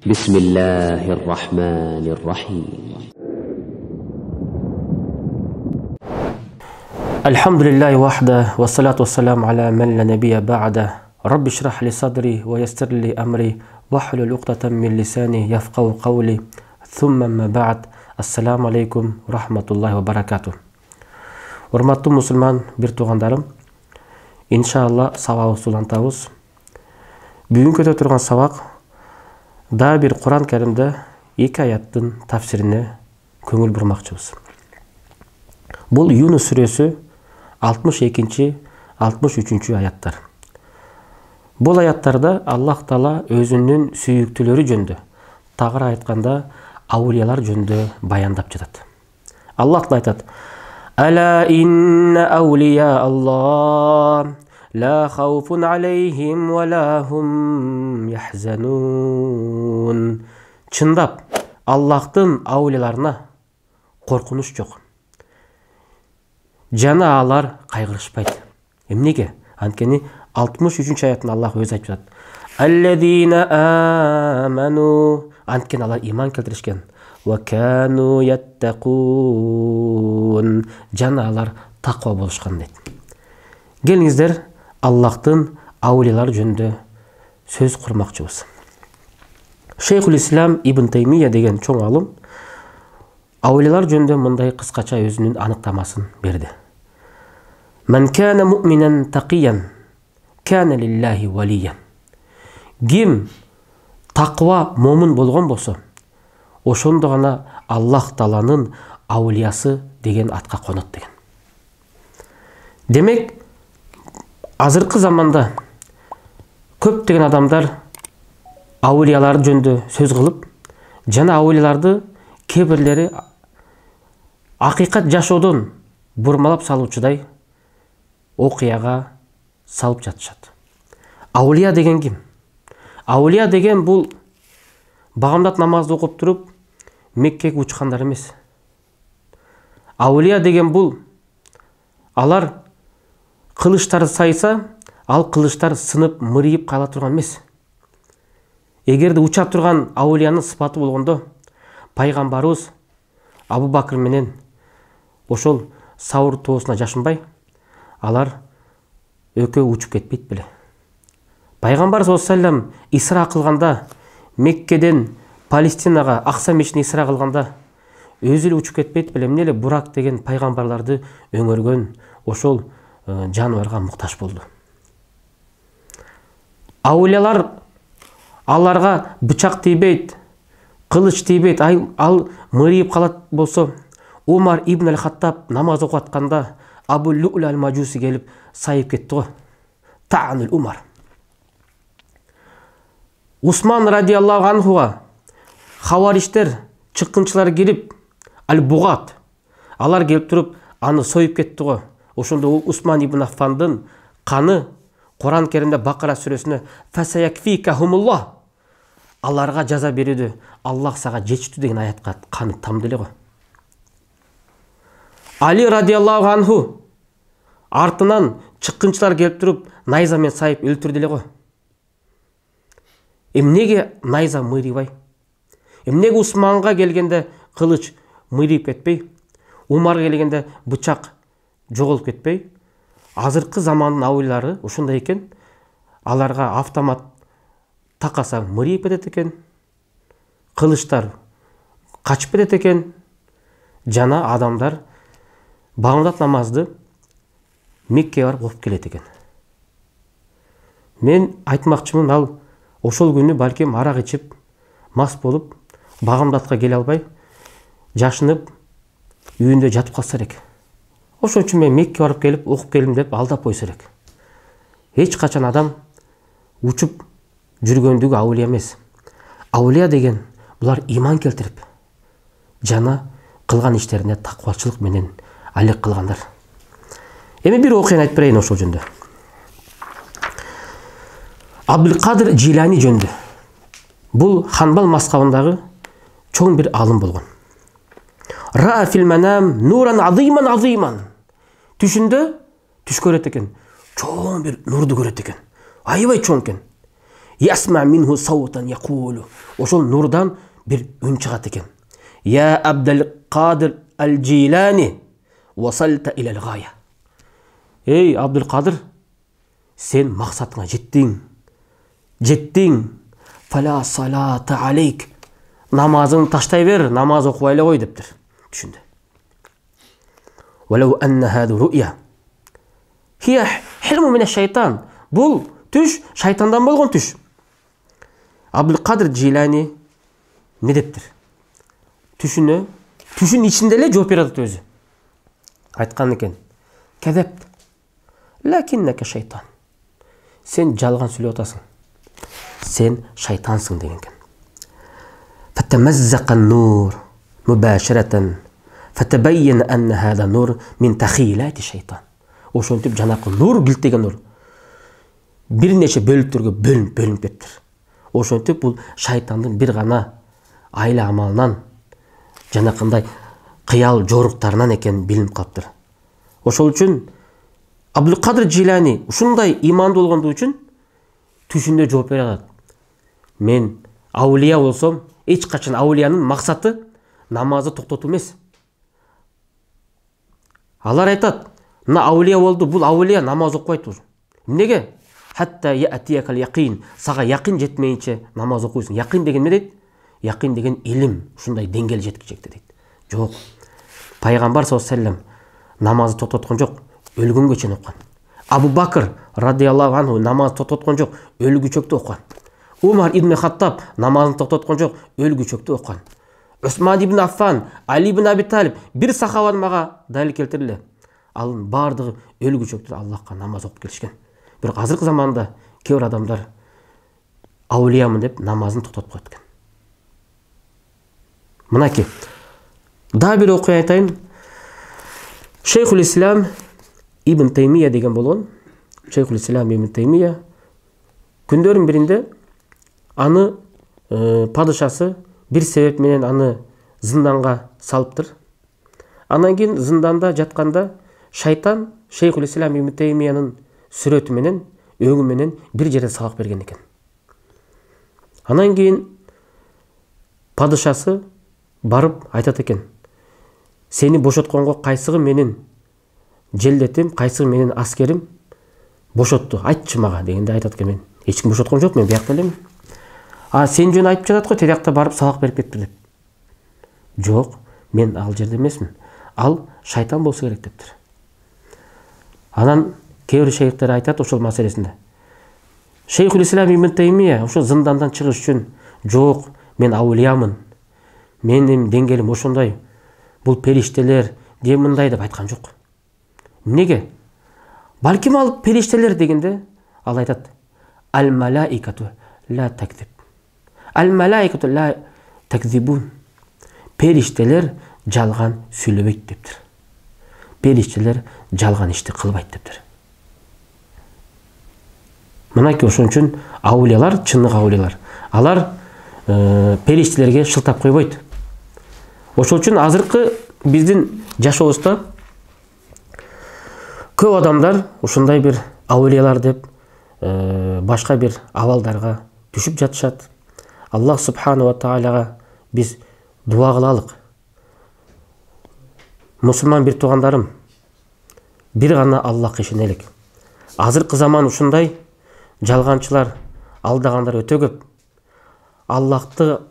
بسم الله الرحمن الرحيم الحمد لله وحده والصلاة والسلام على من لا نبي بعده رب اشرح لي صدري ويسر لي أمري واحلل عقدة من لساني يفقهوا قولي ثم ما بعد السلام عليكم ورحمة الله وبركاته. Урматтуу мусулман бир туугандарым, иншалла сабагыбызды улантабыз. Бүгүнкү өтө турган сабак да бир Куран Каримде 2 аяттын тафсирине көңүл бурмакчыбыз. Бул Юнус сүрөсү 62-63 аяттар. Бул аяттарда Аллах Таала өзүнүн сүйүктүүлөрү жөнүндө, тагыра айтканда аулиялар жөнүндө баяндап жатат. Аллах айтат: «Ала инна аулия Аллах ла хауфун алейхим ва ла хум яхзанун». Чындап, Аллахтын аулияларына коркунуч жок. Жана алар кайгырышпайт. Эмнеге? Анткени 63 аяттын Аллах өзү айтып жатат. Аллазина аману, анткени алар иман келтиришкен. Ва кану яттакун, жана алар таква болушкан дейт. Келиңиздер, Аллахтын аулиялар жөнүндө сөз курмакчыбыз. Шейхул Ислам Ибн Таймия деген чоң алым аулиялар жөнүндө мындай кыскача өзүнүн аныктамасын берди. Мен кана муъминан тaqiyyan кана лиллахи валiyyan. Ким таква момун болгон болсо, ошондо гана Аллах Тааланын аулиясы деген атка конот деген. Демек, азыркы заманда көптөгөн адамдар аулиялар жөнүндө сөз кылып, жана аулияларды кээ бирлери акыйкат жашоодон бурмалап салуучудай окуяга салып жатышат. Аулия деген ким? Аулия деген бул багамдат намазды окуп туруп Меккеге учкандар эмес. Аулия деген бул алар кылычтары сайса, ал кылычтар сынып, мырыйып кала турган эмес. Эгерде учап турган аулиянын сыпаты болгондо, пайгамбарыбыз Абу Бакыр менен ошол Саур тоосуна жашынбай, алар өкө учуп кетпейт беле. Пайгамбар саллаллаху алейхи ва саллям исра кылганда, Меккеден Палестинага Акса мешитине исра кылганда өзү эле учуп кетпейт беле. Эмне эле Бурак деген пайгамбарларды өңөргөн ошол жаныбарга муктаж болду. Аулиялар аларга бычак тийбейт, кылыч тийбейт, ал мырыйып калат болсо, Умар ибн аль-Хаттаб намаз окуп атканда Абу Лу'лу аль-Мажуси келип сайып кетти го. Та'анул Умар. Усман радиаллаху анхуга хавариштер, чыккынчылар кирип, аль-Бугат, алар келип туруп аны союп кетти го. Ошондо Усман ибн Аффандын каны Куран Каримде Бакара сүрөсүнө фасаякфикахумуллах, аларга жаза берүүдө Аллах сага жетиштүү деген аятка каны тамды эле го. Али радиаллаху анху артынан чыккынчылар келип туруп найза менен сайып өлтүрдү эле го. Эмнеге найза мырыйбай? Эмнеге Усманга келгенде кылыч мырыйып кетпей, Умарга келгенде бычак жоголуп кетпей? Азыркы замандын аулиялары ошондой экен. Аларга автомат такасаң мырыйып кетет экен, кылычтар качып кетет экен, жана адамдар багамдат намазды Меккеге барып окуп келет экен. Мен айтмакчымын, ал ошол күнү балким арак ичип, мас болуп, багамдатка келе албай, жашынып, үйүндө жатып калса керек. Ошон үчүн мен Меккеге барып келип, окуп келдим деп алдап койсо керек. Эч качан адам учуп жүргөндүгү аулия эмес. Аулия деген булар иман келтирип, жана кылган иштерине таквачылык менен алек кылгандар. Эми бир окуяны айтып берейин ошол жөнүндө. Абдул-Кадир Жилани жөнүндө. Бул Ханбал мазхабындагы чоң бир алым болгон. Ра фил манам нуран азиман. Түшүндө түш көрөт экен. Чоң бир нурду көрөт экен. Аябай чоң экен. ясма минху саутан якулу. Ошол нурдан бир үн чыгат экен. Я Абдул Кадир аль-Джилани, васалта илал гая. Эй, Абдул Кадир, сен максатыңа жеттиң. Жеттиң. Фала салата алейк. Намазың таштай бер, намаз окубай эле кой дептир. Түшүндү. Валау анна хаду ру'я. Хия хилму мин аш-шайтан. Бул түш шайтандан болгон түш. Абдул Кадир Джилани не дептир? Түшүн ичинде эле жооп берет өзү. Айткан экен. Кадап. Лакиннака шайтан. Сен жалган сүйлөп атасың. Сен шайтансың деген экен. Фатамаззака ан-нур мубашарatan фатабайяна анна хада нур мин тахилати шайтан. Ошентип жанакы нур килтеген нур бир нече бөлүктөргө бөлүнүп кетти. Ошентип бул шайтандын бир гана айла амалынан жанакындай кыял жоруктарынан экен билинип калыптыр. Ошол үчүн Абдул Кадир Джилани ушундай имандуу болгондугу үчүн түшүндө жооп бере алат. Мен аулия болсом, эч качан аулиянын максаты намазды токтотуу эмес. Алар айтат, мына аулия болду, бул аулия намаз окубайт. Эмнеге? Хатта яатиякал якин. Сага якин жетмейинче намаз окуйсуң. Якин деген эмне дейт? Якин деген илим, ушундай деңгээл жеткичекти дейт. Жок. Пайгамбар саллаллаху алейхи ва саллям намазды токтоткон жок, өлгөнгө чейин окуган. Абу Бакр радиаллаху анху намазды токтоткон жок, өлгүчөктү окуган. Умар ибн Хаттаб намазын токтоткон жок, өлгүчөктү окуган. Усман ибн Аффан, Али ибн Аби Талиб бир сахабаны мага далил келтириле. Алын бардыгы өлгүчөктү Аллахка намаз окуп келишкен. Бирок азыркы заманда кээ бир адамдар аулиямын деп намазын токтотуп коет экен. Мынаки да бир окуя айтайын. Шейхул Ислам Ибн Таймия деген болгон. Шейхул Ислам Ибн Таймия күндөрүн биринде аны падышасы бир себеп менен аны зынданга салыптыр. Анан кийин зынданда жатканда шайтан Шейхул Ислам Ибн Таймиянын сүрөтү менен өңү менен бир жерде сабак берген экен. Анан кийин падышасы барып айтат экен. Сени бошотконго кайсыгы менин желдетим, кайсыгы менин аскерим бошотту, айтчы мага дегенде айтат экен. Мен эч ким бошоткон жок, мен биякта элемин. А сен жөн айтып жатат го, тиракта барып сабак берип кетти деп. Жок, мен ал жерде эмесмин. Ал шайтан болсо керек дептир. Анан кээ бир шейхтер айтат ошол маселесинде. Шейхул Ислам Ибн Таймия ошо зындандан чыгыш үчүн жок, мен аулиямын. Менин деңгээлим ошондой. Бул периштелер де мындай деп айткан жок. Эмнеге? Балким ал периштелер дегенде ал айтат: Аль-малаикату ла такзиб. Аль-малаикату ла такзибун. Периштелер жалган сүйлөбөйт дептир. Периштелер жалган ишти кылбайт дептир. Мынаки ошон үчүн аулиялар, чынык аулиялар, алар периштелерге шылтап койбойт. Ошол үчүн азыркы биздин жашообузда көп адамдар ушундай бир аулиялар деп башка бир абалдарга түшүп жатышат. Аллах субхану ва таалага биз дуа кылалык. Мусулман бир туугандарым, бир гана Аллахка ишенелик. Азыркы заман ушундай, жалганчылар, алдагандар өтө көп. Аллахты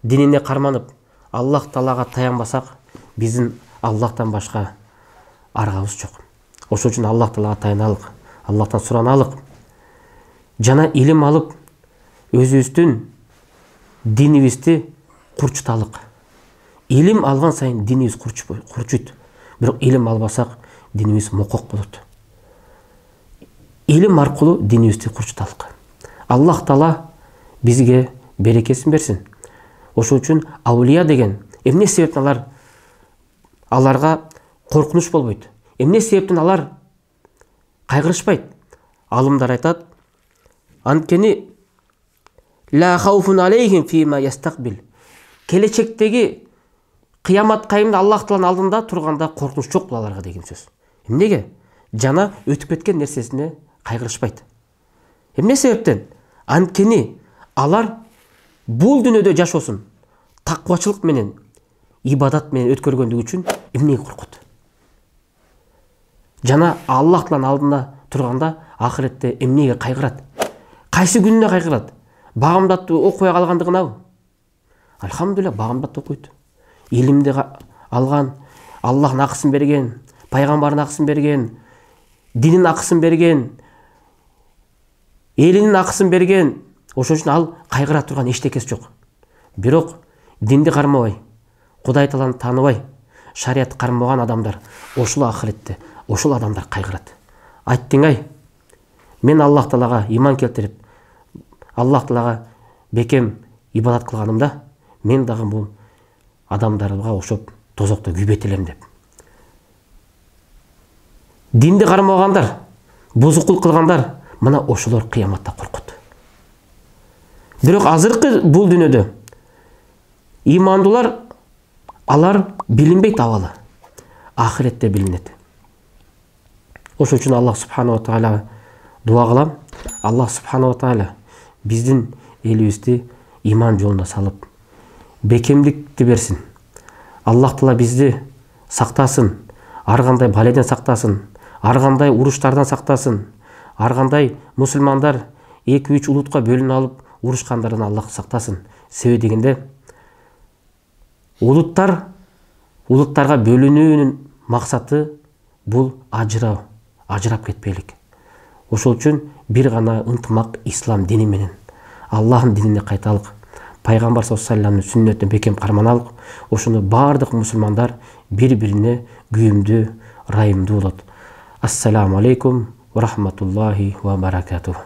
динине карманып, Аллах Таалага таянбасак, биздин Аллахтан башка аргабыз жок. Ошол үчүн Аллах Таалага таяналык, Аллахтан сураналык. Жана илим алып, өзүбүздүн динибизди курчуталык. Илим алган сайын динибиз курчуйт. Бирок илим албасак, динибиз мокок болот. Илим аркылуу динибизди курчуталык. Аллах Таала бизге берекесин берсин. Ошол үчүн аулия деген эмне себептен аларга коркунуч болбойт? Эмне себептен алар кайгырышпайт? Алымдар айтат: анткени ла хауфун алейхим фима ястакбил. Келечектеги кыямат кайымда Аллах Тааланын алдында турганда коркунуч жок буларга деген сөз. Эмнеге? Жана өтүп кеткен нерсесине кайгырышпайт. Эмне себептен? Анткени алар бул дүйнөдө жашоосун таквачылык менен, ибадат менен өткөргөндүгү үчүн эмнеге коркот? Жана Аллахтын алдында турганда ахиретте эмнеге кайгырат? Кайсы күнүнө кайгырат? Багымдатты окуя калгандыгынабы? Альхамдулилlah, багымдатты окуйт. Илимди алган, Аллахтын акысын берген, пайгамбардын акысын берген, динин акысын берген, элинин акысын берген. Ошон үчүн ал кайгыра турган эчтекеси жок. Бирок динди кармабай, Кудай Тааланы тааныбай, шарият кармаган адамдар ошол ахиретте, ошол адамдар кайгырат. Айттың-ай, мен Аллах Таалага иман келтирип, Аллах Таалага бекем ибадат кылганымда, мен дагы бул адамдарга окшоп тозокто күйбөт элем деп. Динди кармагандар, бузукулук кылгандар, мына ошолор кыяматта коркот. Бирок азыркы бул дүйнөдө имандуулар, алар билинбейт абалы. Ахиретте билинет. Ошон үчүн Аллах субханала ва таала дуа кылам. Аллах субханала ва таала биздин элибизди иман жолуна салып, бекемдикти берсин. Аллах Таала бизди сактасын, ар кандай баледен сактасын, ар кандай уруштардан сактасын, ар кандай мусулмандар 2-3 улутка бөлүнүп алып урушкандардан Аллах сактасын. Себеби дегенде улуттарга бөлүнүүнүн максаты бул ажырап кетпейлик. Ошол үчүн бир гана ынтымак ислам дини менен Аллахтын динине кайталык. Пайгамбар саллаллаху алейхи ва салламдын сүннөтүн бекем карманалык. Ошону бардык мусулмандар бири-бирине күйүмдүү, ырайымдуу болот. Ассаламу алейкум ва рахматуллахи ва баракатух.